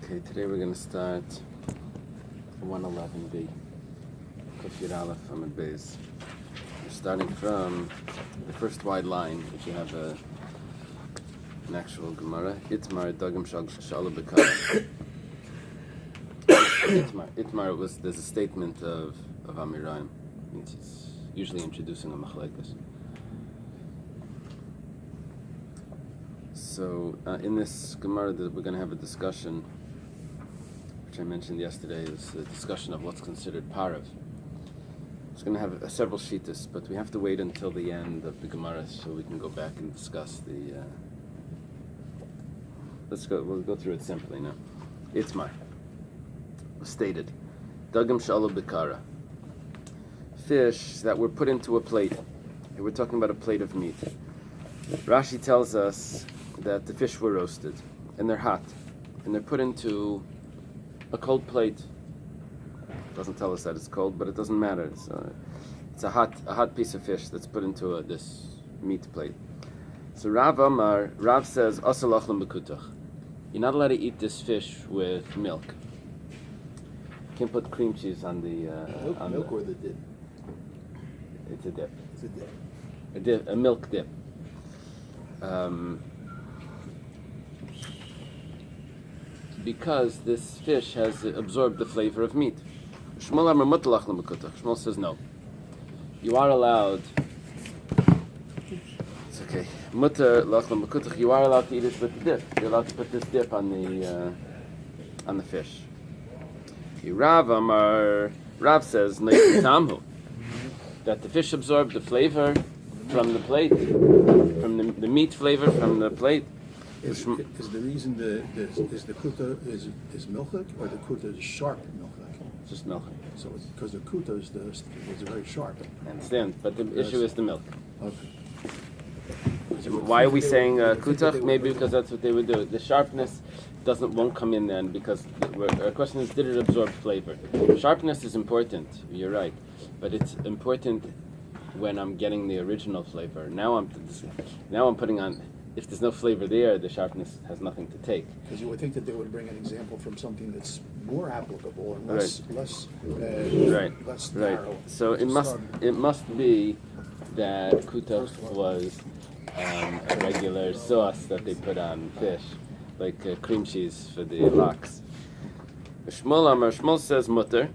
Okay, today we're going to start 111b, Kufir Aleph Amid Bais. We're starting from the first wide line. If you have an actual Gemara, Itmar Dagim Shala B'Kar. Itmar was, there's a statement of Amirayim. It's usually introducing a machlekes. So in this Gemara that we're going to have a discussion, which I mentioned yesterday, is a discussion of what's considered parav. It's going to have several shittas, but we have to wait until the end of the Gemara so we can go back and discuss the... We'll go through it simply now. Itmar stated, Dagim Shala B'Kara. Fish that were put into a plate. And we're talking about a plate of meat. Rashi tells us that the fish were roasted, and they're hot, and they're put into a cold plate. Doesn't tell us that it's cold, but it doesn't matter. It's a hot piece of fish that's put into this meat plate. So Rav says, Asal achlam b'kutach. You're not allowed to eat this fish with milk. You can't put cream cheese on the milk or the dip. It's a dip. It's a dip. A milk dip. Because this fish has absorbed the flavor of meat. Shmuel says no. You are allowed. It's okay. You are allowed to eat it with the dip. You're allowed to put this dip on the fish. Rav says that the fish absorbed the flavor from the plate, from the meat flavor from the plate. Is the reason is the kuta is milchik, or the kuta is sharp milchik? Just milk. So it's because the kuta is very sharp. I understand, but the issue is the milk. Okay. So why are we saying kutach? Maybe because that's what they would do. The sharpness won't come in then, because our question is, did it absorb flavor? Sharpness is important. You're right, but it's important when I'm getting the original flavor. Now I'm putting on. If there's no flavor there, the sharpness has nothing to take. Because you would think that they would bring an example from something that's more applicable and less narrow. So it must be that kutach was a regular sauce that they put on fish, like cream cheese for the lox. Shmuel says mutter.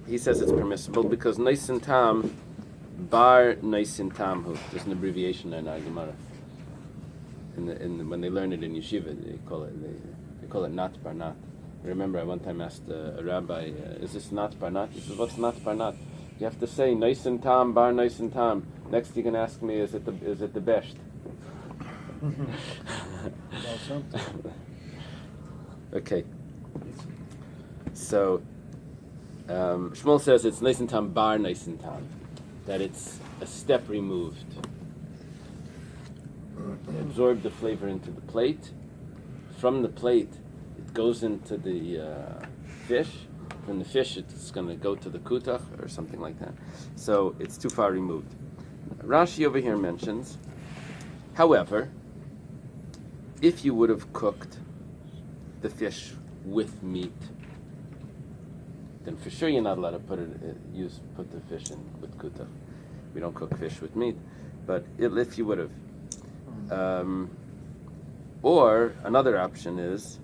He says it's permissible because naisin tam bar naisin tamhu. There's an abbreviation in our Gemara. When they learn it in yeshiva, they call it nat bar nat. I remember I one time asked a rabbi, "Is this nat bar nat?" He says, "What's nat bar nat?" You have to say naisin tam bar naisin tam. Next, you can ask me, "Is it the best?" Okay. So Shmuel says it's naisin tam bar naisin tam, that it's a step removed. They absorb the flavor into the plate. From the plate, it goes into the fish. From the fish, it's going to go to the kutach or something like that. So it's too far removed. Rashi over here mentions, however, if you would have cooked the fish with meat, then for sure you're not allowed to put the fish in with kutach. We don't cook fish with meat, but if you would have. Or another option is,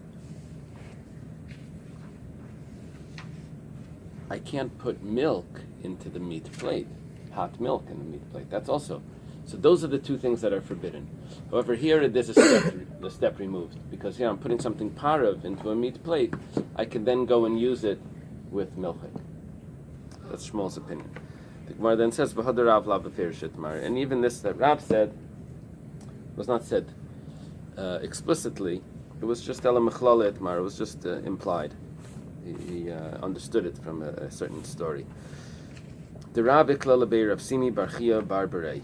I can't put milk into the meat plate, hot milk in the meat plate. That's also. So those are the two things that are forbidden. However, here there's a step removed, because here I'm putting something parav into a meat plate. I can then go and use it with milk. That's Shmuel's opinion. The Gemara then says, "V'hadar Rav la b'fir shitmar," and even this that Rav said was not said explicitly. It was just ela mechlal etmar. It was just implied. He understood it from a certain story. The Rav ikla lebei Rav Simi bar Chia bar Berei.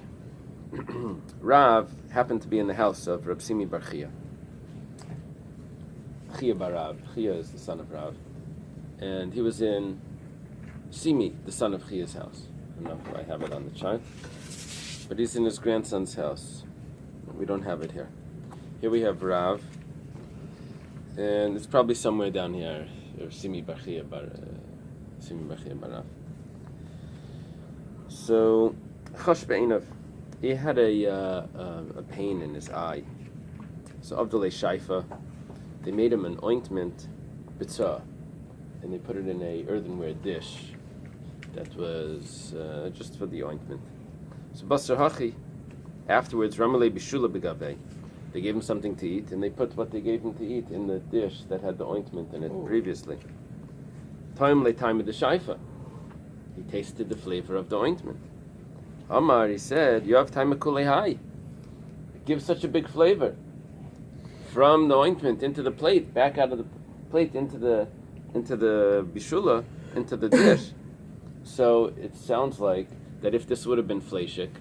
Rav happened to be in the house of Rav Simi bar Chia. Chia bar Rav. Chia is the son of Rav, and he was in Simi, the son of Chia's house. I don't know if I have it on the chart, but he's in his grandson's house. We don't have it here. Here we have Rav, And it's probably somewhere down here, or Simi Bachia Barav. So, Chosh Be'inav, he had a pain in his eye. So, Avdalei Shaifa, they made him an ointment, bitzah, and they put it in a earthenware dish that was just for the ointment. So, Basar Hachi, afterwards, Ramalei Bishula Begavei, they gave him something to eat, and they put what they gave him to eat in the dish that had the ointment in it previously. Time le time of the shaifa. He tasted the flavor of the ointment. Amar, he said, you have time of kulei. It gives such a big flavor. From the ointment into the plate, back out of the plate into the bishula, into the dish. So it sounds like that if this would have been fleshik,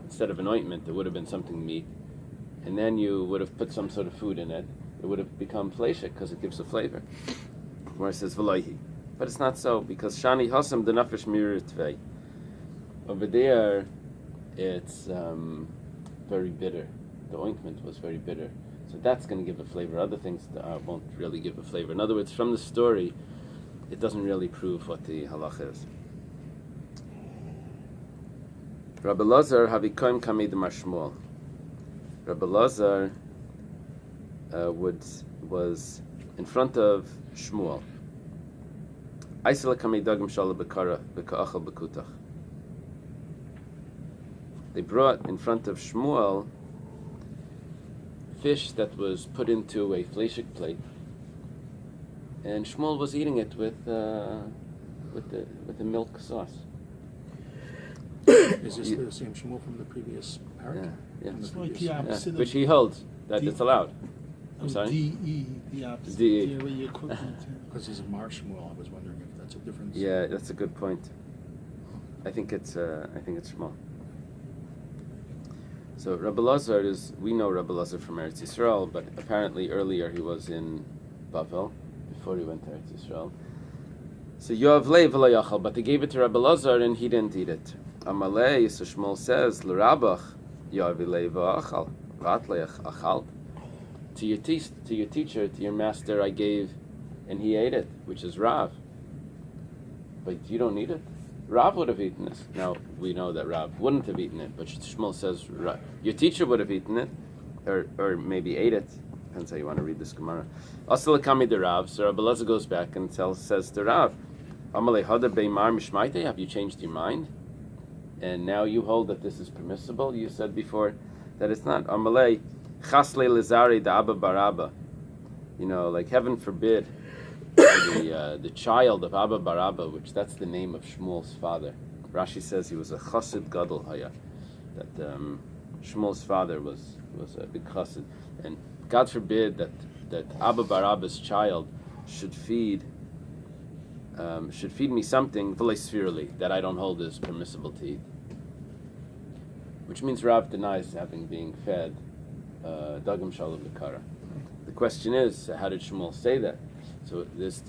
instead of an ointment, it would have been something meat. And then you would have put some sort of food in it. It would have become fleshik because it gives a flavor. Where it says v'loihi, but it's not so because shani hasam the nafesh mirror tvei. Over there, it's very bitter. The ointment was very bitter, so that's going to give a flavor. Other things won't really give a flavor. In other words, from the story, it doesn't really prove what the halach is. Rabbi Lazar havikoim kamid mashmuel. Rabbi Lazar was in front of Shmuel. They brought in front of Shmuel fish that was put into a fleshik plate, and Shmuel was eating it with the milk sauce. Is this the same Shmuel from the previous parak? Yeah. From the It's like previous- the opposite of Which he holds that it's allowed. I'm of sorry? DE, the opposite. DE. Yeah, what you equivalent to. Because he's a Mar Shmuel, I was wondering if that's a difference. Yeah, that's a good point. I think it's Shmuel. So Rabbi Lazar we know Rabbi Lazar from Eretz Yisrael, but apparently earlier he was in Bavel before he went to Eretz Yisrael. So Yoav lei v'lo yachal, but they gave it to Rabbi Lazar and he didn't eat it. Amalei, so Shmuel says, l'rabach Yoav lei v'achal, v'atleich achal. To your teacher, to your master, I gave, and he ate it, which is Rav. But you don't eat it. Rav would have eaten this. Now we know that Rav wouldn't have eaten it, but Shmuel says your teacher would have eaten it, or maybe ate it. Depends how you want to read this Gemara. Also, lekami de Rav. So Rabbi Lazar goes back and says to Rav, "Amalei hada beimar mishmaite. Have you changed your mind? And now you hold that this is permissible? You said before that it's not. Amalei chasle lezari da abba barabba. You know, like heaven forbid." The child of Abba Barabba, which that's the name of Shmuel's father. Rashi says he was a chassid gadol haya. That Shmuel's father was a big chassid, and God forbid that Abba Barabba's child should feed me something v'leisfirli that I don't hold as permissible to eat. Which means Rav denies being fed dagam shalom bekara. The question is, how did Shmuel say that? So there's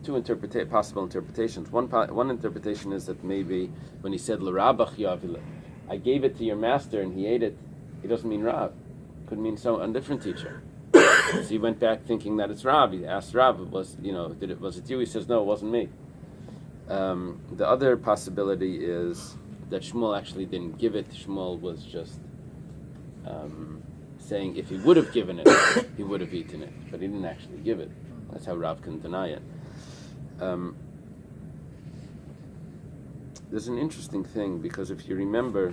two possible interpretations. One interpretation is that maybe when he said l'rabach yavile, I gave it to your master and he ate it, it doesn't mean Rav. It could mean a different teacher. So he went back thinking that it's Rav. He asked Rav, was it you? He says, no, it wasn't me. The other possibility is that Shmuel actually didn't give it. Shmuel was just saying if he would have given it, he would have eaten it, but he didn't actually give it. That's how Rav can deny it. There's an interesting thing, because if you remember,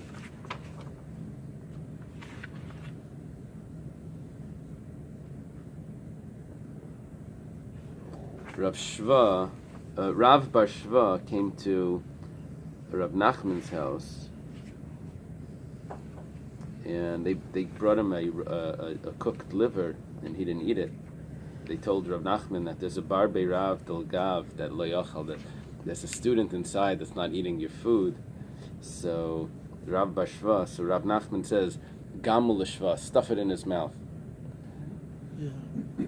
Rav Bar Shva came to Rav Nachman's house, and they brought him a cooked liver, and he didn't eat it. They told Rav Nachman that there's a bar beirav del gav that lo yachal, that there's a student inside that's not eating your food. So Rav Bashva, so Rav Nachman says, gamul l'shva, stuff it in his mouth. Yeah.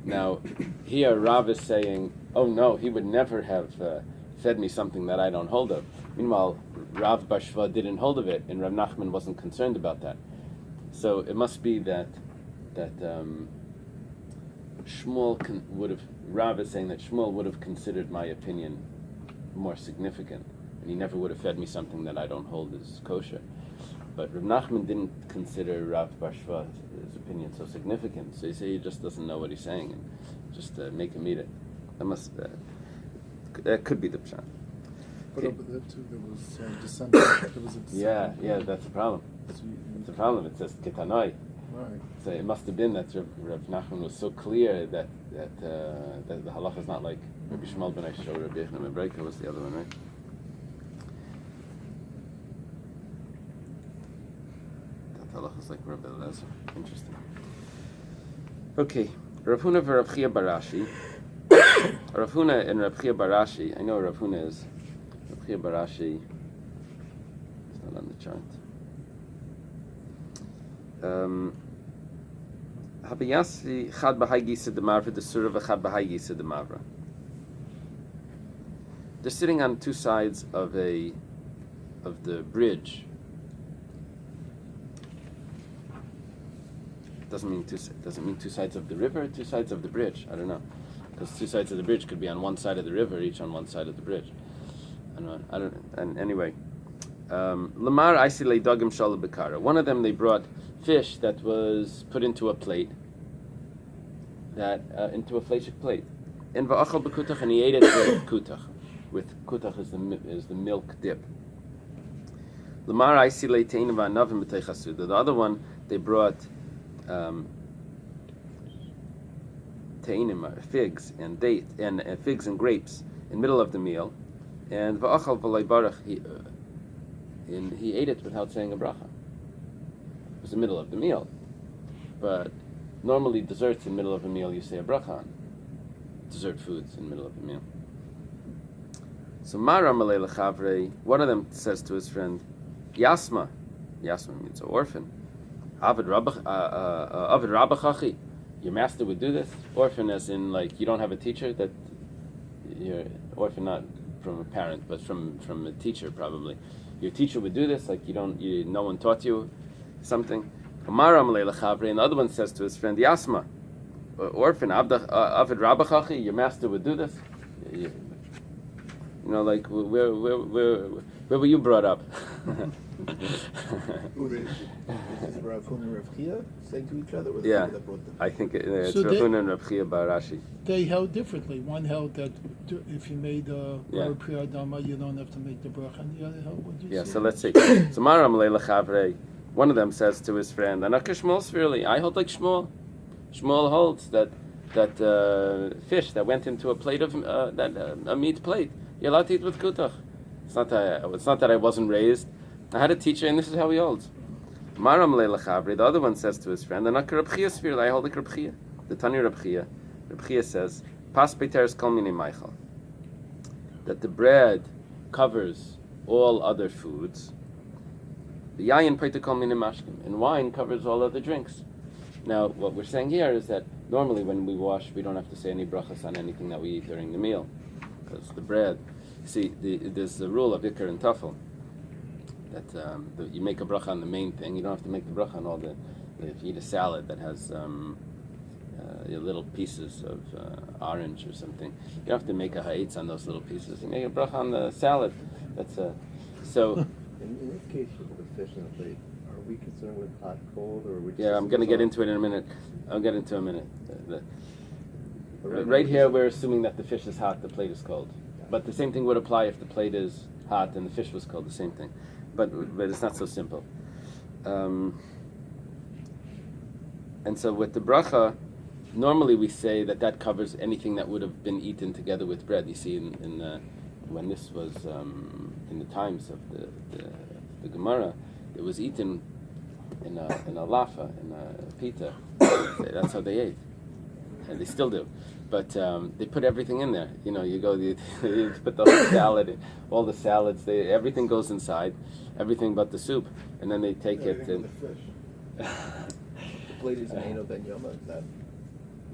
Now, here Rav is saying, oh no, he would never have fed me something that I don't hold of. Meanwhile, Rav Bashva didn't hold of it, and Rav Nachman wasn't concerned about that. So it must be that Rav is saying that Shmuel would have considered my opinion more significant, and he never would have fed me something that I don't hold as kosher. But Rav Nachman didn't consider Rav Bar Shva, his opinion, so significant. So he just doesn't know what he's saying, and just make him eat it. That could be the pshat. But over there too, there was December. There was a December. Yeah, that's the problem. That's the problem. It says ketanoi. Right. So it must have been that Rav Nachman was so clear that the halacha is not like Rabbi Shmuel ben Aisha or Rabbi Yechon ben Breika was the other one, right? That halacha is like Rabbi Elazar. Interesting. Okay, Rav Huna and Rav Chia Barashi. Rav Huna and Rav Chia Barashi. I know Rav Huna is. Rav Chia Barashi. It's not on the chart. Habiyasi chad b'hai gisa demavra desura v'chad b'hai gisa demavra. They're sitting on two sides of the bridge. Doesn't mean two sides of the river. Two sides of the bridge. I don't know, because two sides of the bridge could be on one side of the river, each on one side of the bridge. I don't. And anyway, lamar aisi leidagim shala bekara. One of them they brought fish that was put into a plate, into a fleishik plate. And va'achal bekutach, and he ate it with kutach. With kutach is the milk dip. Lamar aisi leitein va'anavim b'teichasu. The other one they brought teinim, figs and date and figs and grapes in middle of the meal, and va'achal v'lei barach, he ate it without saying a bracha. It was the middle of the meal, but normally desserts in the middle of a meal you say a bracha on. Dessert foods in the middle of the meal. So Mara Malay Lechavre, one of them says to his friend, Yasma means an orphan. Avid Rabachachi, your master would do this. Orphan as in like you don't have a teacher, that you're orphan not from a parent but from a teacher probably. Your teacher would do this, like no one taught you something. And the other one says to his friend, Yasma, orphan, Avid Rabachachi, your master would do this. You know, like where were you brought up? Is Rav Huna and Rav Chia saying to each other? Or Yeah, that brought them? I think it's So Rav Huna and Rav Chia Barashi. They held differently. One held that if you made a Yeah. Priya Dama, you don't have to make the bracha. And the other held, what did you Yeah, say? so let's see. So Maram Leila Chavre, one of them says to his friend, Anaka Shmuel Svirli, I hold like Shmuel. Shmuel holds that fish that went into a plate of a meat plate, you're allowed to eat with kutach. It's not that I wasn't raised. I had a teacher, and this is how he holds. Maram Leila Chavre, the other one says to his friend, Anaka Rab Chia Svirli, I hold like Rab Chia. The Tanya Rab Chia. Rab Chia says, Pas Peteres Kol Mini Maichal, that the bread covers all other foods. The yayin paita kol minim mashkim, and wine covers all other drinks. Now, what we're saying here is that normally when we wash, we don't have to say any brachas on anything that we eat during the meal, because the bread. See, there's the rule of ikar and tafel that you make a bracha on the main thing. You don't have to make the bracha on all the. If you eat a salad that has little pieces of orange or something, you don't have to make a ha'etz on those little pieces. You make a bracha on the salad. That's so. In this case, with the fish in the plate, are we concerned with hot, cold, or are we? Yeah, I'm going to get into it in a minute. I'll get into it in a minute. Right here, we're assuming that the fish is hot, the plate is cold. But the same thing would apply if the plate is hot and the fish was cold. The same thing, but it's not so simple. And so with the bracha, normally we say that covers anything that would have been eaten together with bread. You see, when this was in the times of the Gemara, it was eaten in a lafa, in a pita. That's how they ate, and they still do. But they put everything in there. You know, you put the whole salad, all the salads. Everything goes inside, everything but the soup, and then they take it. And The fish. The plate is an Eino Ben Yoma, is that?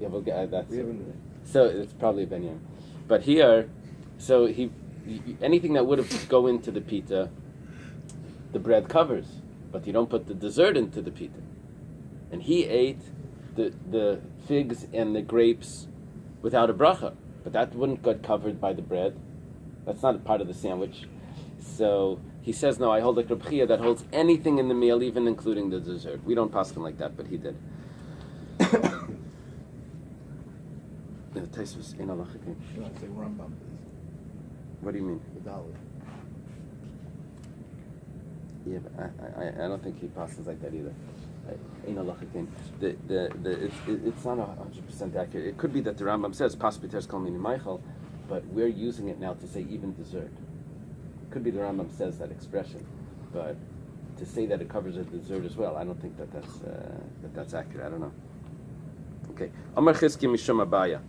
yeah, we'll get that's. We haven't. So it's probably benyan, but here, so anything that would have go into the pita, the bread covers, but you don't put the dessert into the pita. And he ate the figs and the grapes without a bracha, but that wouldn't get covered by the bread. That's not a part of the sandwich. So he says, no, I hold like Rabbi Chia that holds anything in the meal, even including the dessert. We don't pass him like that, but he did. The taste was in halacha. No, I say Rambam. What do you mean? The Dalit. Yeah, but I don't think he passes like that either. In halacha, it's not 100% accurate. It could be that the Rambam says possibly teres kol mini Michael, but we're using it now to say even dessert. It could be the Rambam says that expression, but to say that it covers a dessert as well, I don't think that's accurate. I don't know. Okay, Amar Chizkiya mishum Abaya.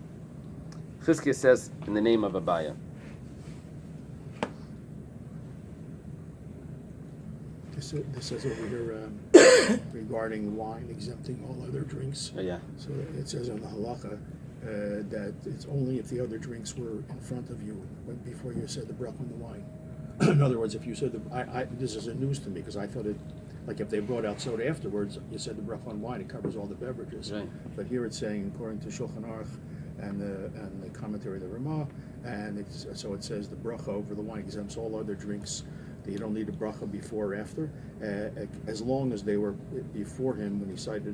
Chizkiya says in the name of Abaya. This says over here regarding wine exempting all other drinks. Oh, yeah. So it says on the halacha that it's only if the other drinks were in front of you before you said the bracha on the wine. In other words, if you said this is a news to me because I thought it, like if they brought out soda afterwards, you said the bracha on wine, it covers all the beverages. Right. But here it's saying according to Shulchan Aruch and the commentary of the Ramah, and so it says the bracha over the wine exempts all other drinks. You don't need a bracha before or after, as long as they were before him when he said the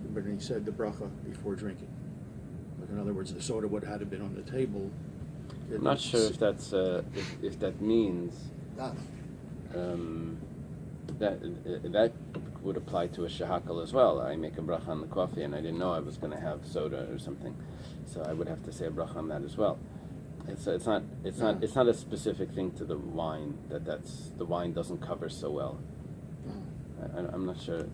bracha before drinking. Like in other words, the soda would have been on the table. I'm not sure if that's if that means that would apply to a shahakal as well. I make a bracha on the coffee, and I didn't know I was going to have soda or something, so I would have to say a bracha on that as well. It's not a specific thing to the wine that's the wine doesn't cover so well. I'm not sure.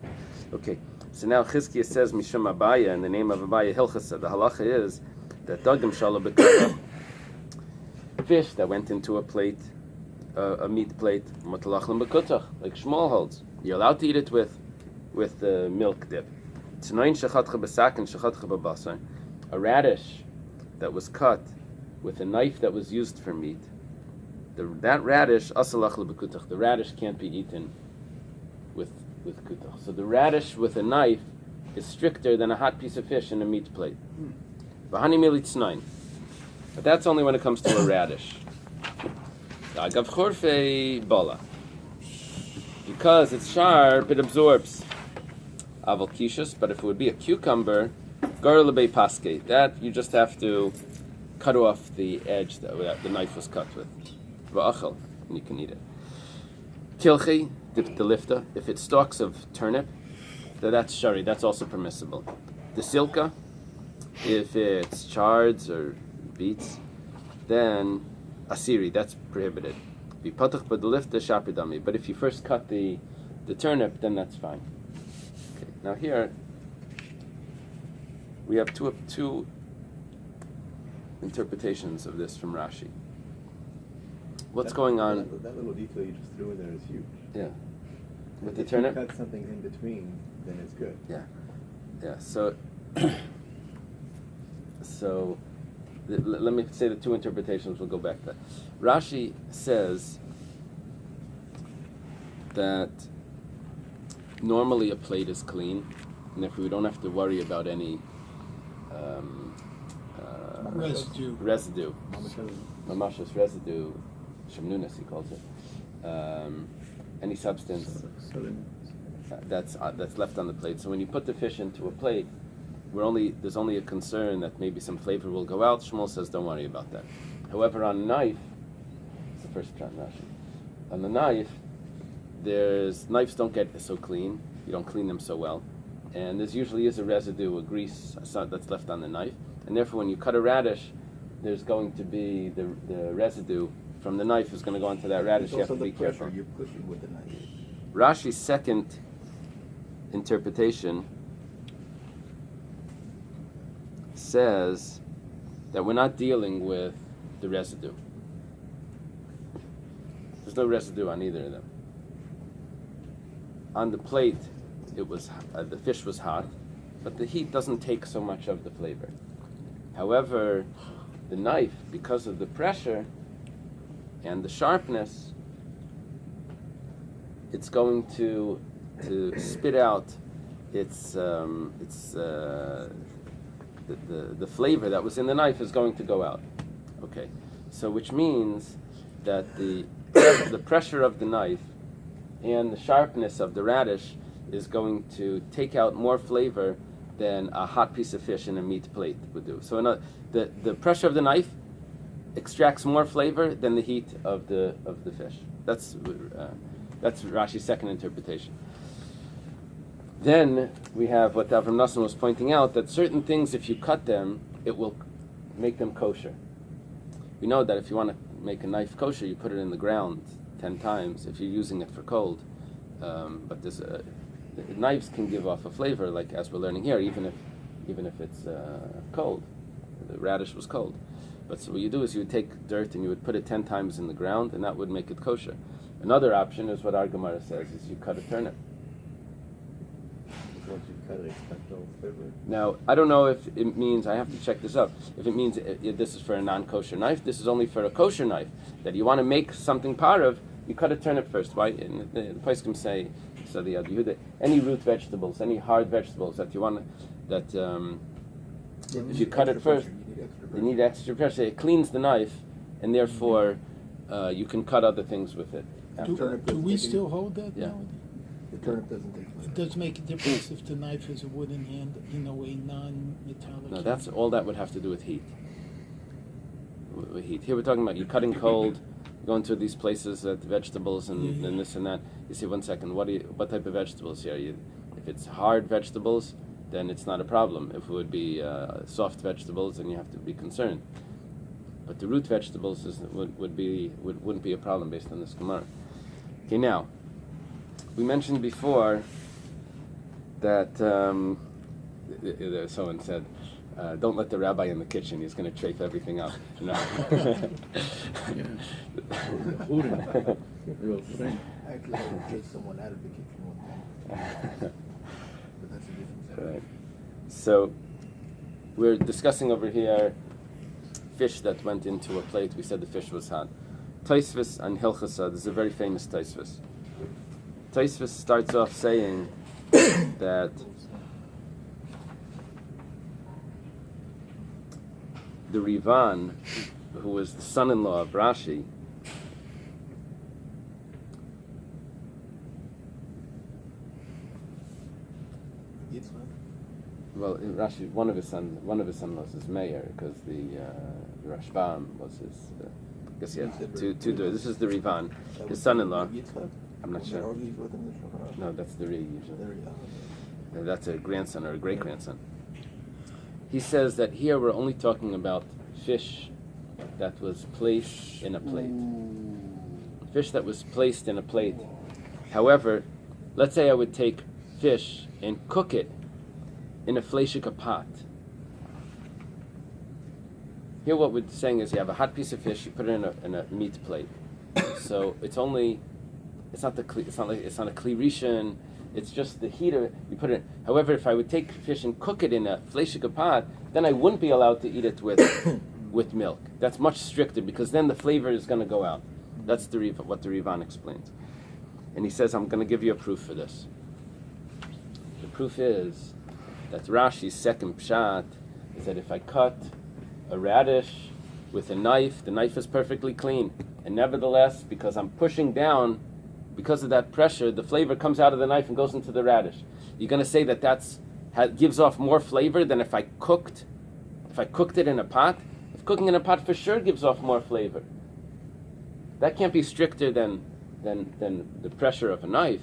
Okay, so now Chizkiya says mishum Abaya in the name of Abaya Hilchasa. The halacha is that dagim shalom b'kara, fish that went into a plate, a meat plate, mutalachlim b'kutach, like Shmuel holds. You're allowed to eat it with the milk dip. Tznoin shachatcha b'sak and shachatcha b'basar. A radish that was cut with a knife that was used for meat, that radish, asalach lebekutach, the radish can't be eaten with kutach. So the radish with a knife is stricter than a hot piece of fish in a meat plate. V'hani militznain. But that's only when it comes to a radish. Agav chorfei bala. Because it's sharp, it absorbs. Aval kishus, but if it would be a cucumber, gar lebei paske, that you just have to cut off the edge that the knife was cut with. Va'achal, and you can eat it. Kilchi, the lifta, if it's stalks of turnip, that's shari, that's also permissible. The silka, if it's chards or beets, then asiri, that's prohibited. Vipatach b'delifta shapidami, but if you first cut the turnip, then that's fine. Okay. Now here, we have two interpretations of this from Rashi. What's going on? That little detail you just threw in there is huge. Yeah. With the if turnip? you cut something in between, then it's good. Yeah. Yeah. So let me say the two interpretations. We'll go back to that. Rashi says that normally a plate is clean, and if we don't have to worry about any residue, mamashas residue, shemnunas he calls it, any substance that's left on the plate. So when you put the fish into a plate, there's only a concern that maybe some flavor will go out. Shmuel says don't worry about that. However, on a knife, it's the first shot in Rashi. On the knife, knives don't get so clean. You don't clean them so well, and there usually is a residue, a grease that's left on the knife. And therefore, when you cut a radish, there's going to be the residue from the knife is going to go into that radish. You have to be careful. You're pushing with the knife. Rashi's second interpretation says that we're not dealing with the residue. There's no residue on either of them. On the plate, the fish was hot, but the heat doesn't take so much of the flavor. However, the knife, because of the pressure and the sharpness, it's going to spit out its the flavor that was in the knife is going to go out. Okay, so which means that the pressure of the knife and the sharpness of the radish is going to take out more flavor than a hot piece of fish in a meat plate would do. So the pressure of the knife extracts more flavor than the heat of the fish. That's Rashi's second interpretation. Then we have what Avram Nassim was pointing out, that certain things, if you cut them, it will make them kosher. We know that if you want to make a knife kosher, you put it in the ground 10 times if you're using it for cold. But knives can give off a flavor, like as we're learning here, even if it's cold. The radish was cold. But so what you do is you would take dirt and you would put it 10 times in the ground, and that would make it kosher. Another option is what our Gemara says, is you cut a turnip. Once you cut it, expect no flavor. Now, I don't know if it means, I have to check this up, if it means this is for a non-kosher knife, this is only for a kosher knife, that you want to make something parav, you cut a turnip first. Why? And the poskim say, so the Yehuda, any root vegetables, any hard vegetables that you want, that if you cut it first, you need extra pressure. It cleans the knife, and therefore you can cut other things with it. Do we still hold that Yeah. now? The turnip doesn't take It flavor. does make a difference if the knife is a wooden hand, a non-metallic. No, that's all that would have to do with heat. With heat. Here we're talking about you cutting cold, going to these places at vegetables and this and that. You say, 1 second, what type of vegetables here? If it's hard vegetables, then it's not a problem. If it would be soft vegetables, then you have to be concerned. But the root vegetables wouldn't be a problem based on this Gemara. Okay, now we mentioned before that someone said, "Don't let the rabbi in the kitchen; he's going to trafe everything up." No. Real thing. Actually, I would chase someone out of the kitchen one time. But that's a different story. Right. So we're discussing over here fish that went into a plate. We said the fish was hot. Taisvis and Hilchasa. This is a very famous Taisvis. Taisvis starts off saying that the Rivan, who was the son-in-law of Rashi, well, Rashi, one of his son-in-laws is Meir, because the Rashbam was his. I guess he had two. This is the Rivan, his son-in-law. I'm not sure. No, that's the Ri usually. That's a grandson or a great-grandson. He says that here we're only talking about fish that was placed in a plate. Fish that was placed in a plate. However, let's say I would take fish and cook it in a fleshika pot. Here what we're saying is you have a hot piece of fish, you put it in a meat plate. So it's not a kli rishon, it's just the heat of it. You put it. However, if I would take fish and cook it in a fleshika pot, then I wouldn't be allowed to eat it with milk. That's much stricter because then the flavor is going to go out. That's what the Rivan explains. And he says, I'm going to give you a proof for this. The proof is that Rashi's second pshat is that if I cut a radish with a knife, the knife is perfectly clean. And nevertheless, because I'm pushing down, because of that pressure, the flavor comes out of the knife and goes into the radish. You're going to say that gives off more flavor than if I cooked it in a pot? If cooking in a pot for sure gives off more flavor. That can't be stricter than the pressure of a knife.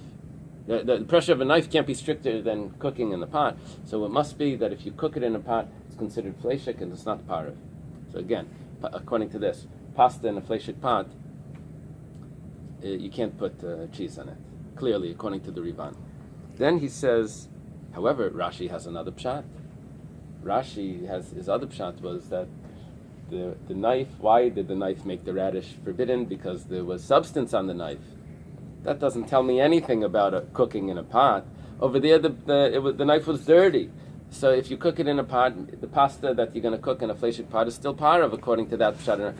The pressure of a knife can't be stricter than cooking in the pot. So it must be that if you cook it in a pot, it's considered fleshik and it's not parav. So again, according to this, pasta in a fleshik pot, you can't put cheese on it. Clearly, according to the Rivan. Then he says, however, Rashi has another pshat. Rashi has his other pshat was that the knife. Why did the knife make the radish forbidden? Because there was substance on the knife. That doesn't tell me anything about cooking in a pot. Over there, the knife was dirty. So if you cook it in a pot, the pasta that you're going to cook in a fleshik pot is still parav, according to that pshat.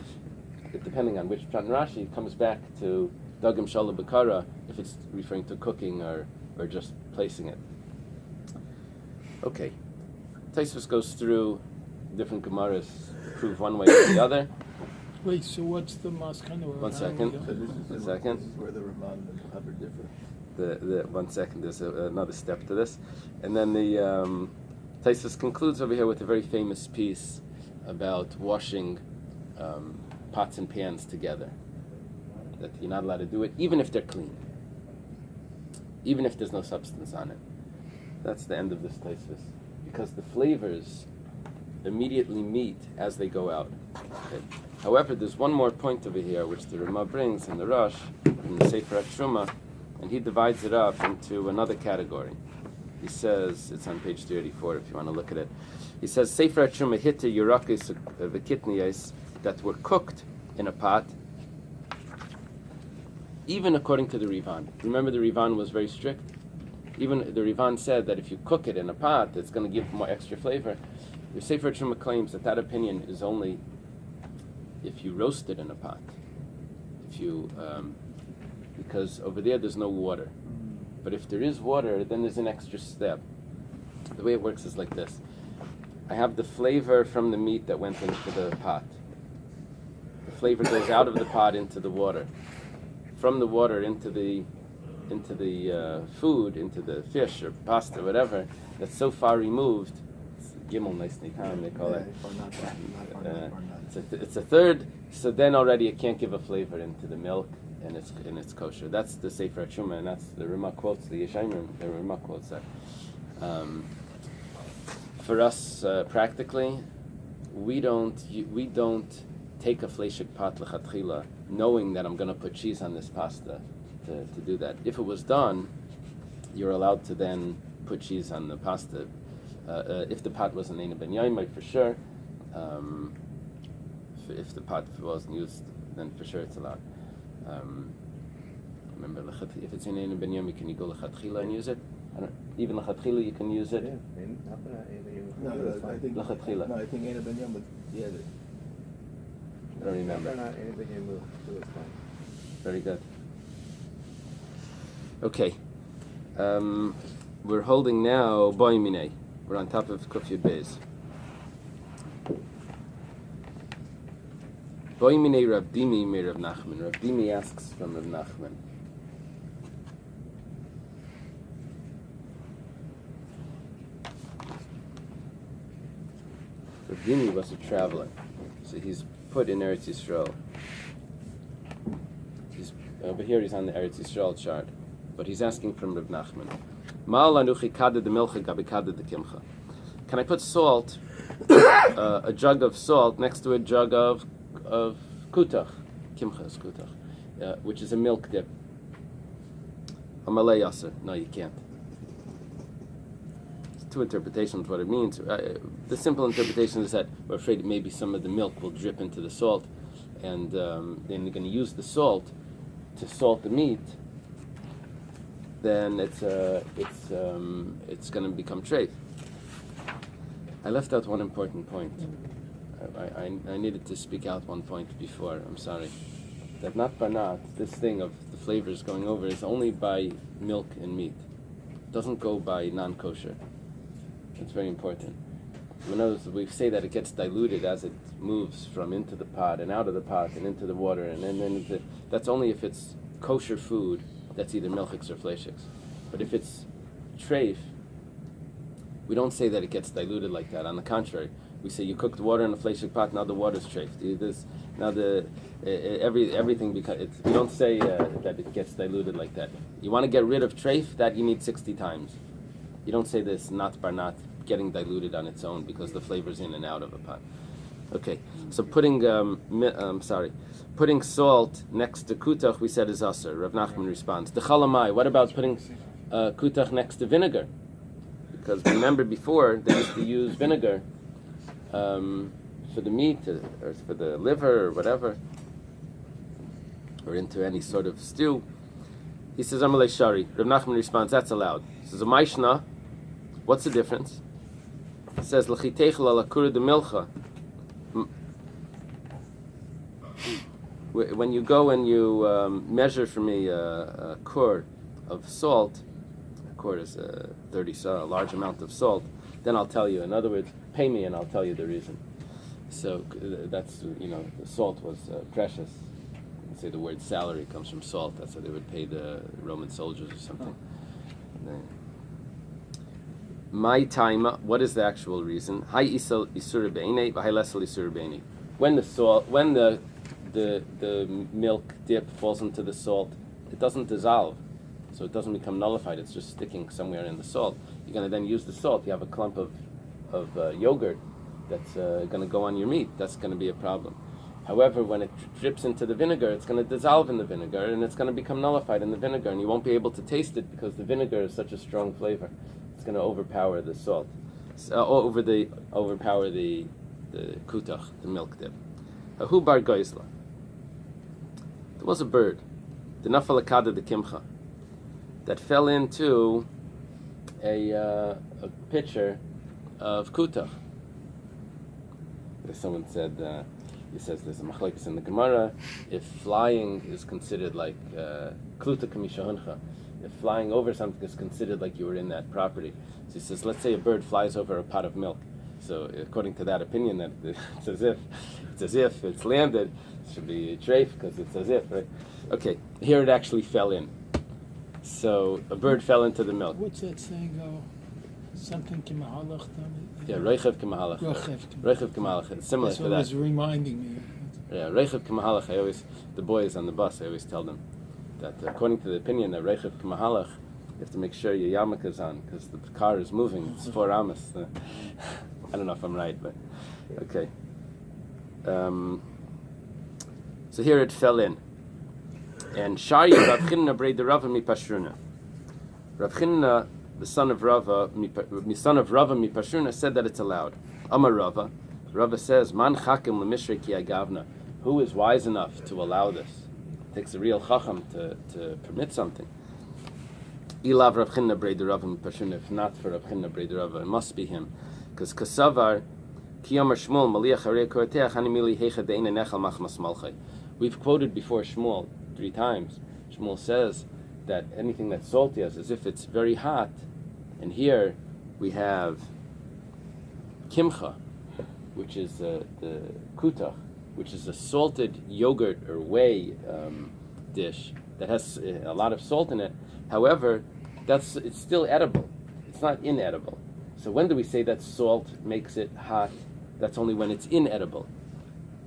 Depending on which pshat in Rashi, it comes back to Dagim Shala Bakara, if it's referring to cooking or just placing it. Okay. Taisvus goes through different Gemaras prove one way or the other. Wait, so what's the maskana? One second. So this is One second. This is where the Ramon and the Hubbard differ. The 1 second, there's another step to this. And then the Taisus concludes over here with a very famous piece about washing pots and pans together. That you're not allowed to do it, even if they're clean. Even if there's no substance on it. That's the end of this Taisus. Because the flavors immediately meet as they go out. Okay. However, there's one more point over here which the Ramah brings in the Rosh, in the Sefer HaTruma, and he divides it up into another category. He says, it's on page 384 if you want to look at it. He says, Sefer HaTruma hitte yurakis v'kitniyos that were cooked in a pot, even according to the Rivan. Remember the Rivan was very strict? Even the Rivan said that if you cook it in a pot, it's going to give more extra flavor. The Sefer HaTruma claims that that opinion is only if you roast it in a pot. If you, because over there's no water. But if there is water, then there's an extra step. The way it works is like this. I have the flavor from the meat that went into the pot. The flavor goes out of the pot into the water. From the water into the food, into the fish or pasta, whatever, that's so far removed. It's gimel nicely time they call it. It's a third. So then already it can't give a flavor into the milk, and it's kosher. That's the Sefer HaTruma, and that's the Ramah quotes the Yeshayim. The Ramah quotes that. For us, practically, we don't take a fleshik pat lechatchila, knowing that I'm going to put cheese on this pasta to do that. If it was done, you're allowed to then put cheese on the pasta. If the pot wasn't Eina ben Yomi, for sure. If the pot wasn't used, then for sure it's allowed. Remember, if it's in Eina ben Yomi, can you go lechatchila and use it? Even lechatchila you can use it. No, I think Lechatchila. No, I think Eina ben Yom, yeah. I don't remember. Eina ben Yom, so it's fine. Very good. Okay. We're holding now Boy Minei. We're on top of Kuf Yud Bais. Boy Minei Rav Dimi me Rav Nachman. Rav Dimi asks from Rav Nachman. Rav Dimi was a traveler, so he's put in Eretz Yisrael. Over here he's on the Eretz Yisrael chart, but he's asking from Rav Nachman. Can I put salt, a jug of salt, next to a jug of kutach? Kimcha is kutach, which is a milk dip. Amalei yaser. No, you can't. There's two interpretations of what it means. The simple interpretation is that we're afraid maybe some of the milk will drip into the salt, and then you're going to use the salt to salt the meat. Then it's going to become treif. I left out one important point. I needed to speak out one point before. I'm sorry. That not banat, this thing of the flavors going over, is only by milk and meat. It doesn't go by non-kosher. It's very important. We say that it gets diluted as it moves from into the pot and out of the pot and into the water, and then that's only if it's kosher food. That's either milchiks or fleishiks. But if it's treif, we don't say that it gets diluted like that. On the contrary, we say you cooked water in a fleishik pot, now the water's treif. Everything, because we don't say that it gets diluted like that. You want to get rid of treif, that you need 60 times. You don't say this not bar not getting diluted on its own because the flavor's in and out of a pot. Okay, so putting salt next to kutach, we said is aser. Rav Nachman responds. The chalamai. What about putting kutach next to vinegar? Because remember before they used to use vinegar for the meat or for the liver or whatever, or into any sort of stew. He says Amalei Shari. Rav Nachman responds. That's allowed. He says a maishna. What's the difference? It says l'chiteichel ala kura de milcha. When you go and you measure for me a cord of salt, a cord is a large amount of salt, then I'll tell you. In other words, pay me and I'll tell you the reason. So that's, the salt was precious. Say the word salary comes from salt. That's how they would pay the Roman soldiers or something. My time. What is the actual reason? When the milk dip falls into the salt, it doesn't dissolve, so it doesn't become nullified. It's just sticking somewhere in the salt. You're going to then use the salt. You have a clump of yogurt that's going to go on your meat. That's going to be a problem. However, when it drips into the vinegar, it's going to dissolve in the vinegar, and it's going to become nullified in the vinegar, and you won't be able to taste it because the vinegar is such a strong flavor. It's going to overpower the salt, overpower the kutach, the milk dip. Ahu bar goizla. There was a bird, the nafalakada the kimcha, that fell into a pitcher of kutach. Someone said. He says there's a machlekes in the Gemara. If flying is considered like kluta kamishahuncha, if flying over something is considered like you were in that property. So he says, let's say a bird flies over a pot of milk. So according to that opinion, that it's as if it's landed, it should be treif because it's as if, right? Okay, here it actually fell in. So a bird fell into the milk. What's that saying? Something kimahalach. Yeah, reichev k'mahalach. Reichev k'mahalach. It's similar That's to what that. was reminding me. Yeah, reichev k'mahalach. The boys on the bus, I always tell them that according to the opinion that reichev k'mahalach, you have to make sure your yarmulke is on because the car is moving. It's 4 amas. I don't know if I'm right, but okay. So here it fell in, and Shari Rav Chinna breid the Rava mi Pashruna. Rav Chinna, the son of Rava Mipashurna, said that it's allowed. Amar Rava. Rava says, Man chakim lemishrei ki agavna. Who is wise enough to allow this? It takes a real chacham to permit something. Ilav Rav Chinna breid the Rava Mipashurna. If not for Rav Chinna breid the Rava, it must be him. Because Kasavar, ki Amar Shmuel, Maliach harei korteach, hanimili heicha de'ina nechal machmas malchay. We've quoted before Shmuel 3 times. Shmuel says that anything that's salty is as if it's very hot. And here we have kimcha, which is the kutach, which is a salted yogurt or whey dish that has a lot of salt in it. However, it's still edible. It's not inedible. So when do we say that salt makes it hot? That's only when it's inedible.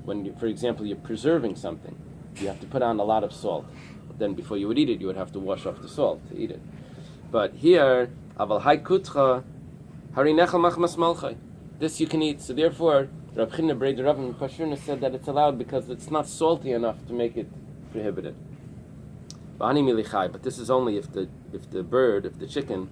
When, for example, you're preserving something, you have to put on a lot of salt. Then before you would eat it, you would have to wash off the salt to eat it. But here, aval hay kutcha, hari nechal machmas malchay. This you can eat. So therefore, Rav Chinna breid the Rava Mipashurna said that it's allowed because it's not salty enough to make it prohibited. But this is only if the chicken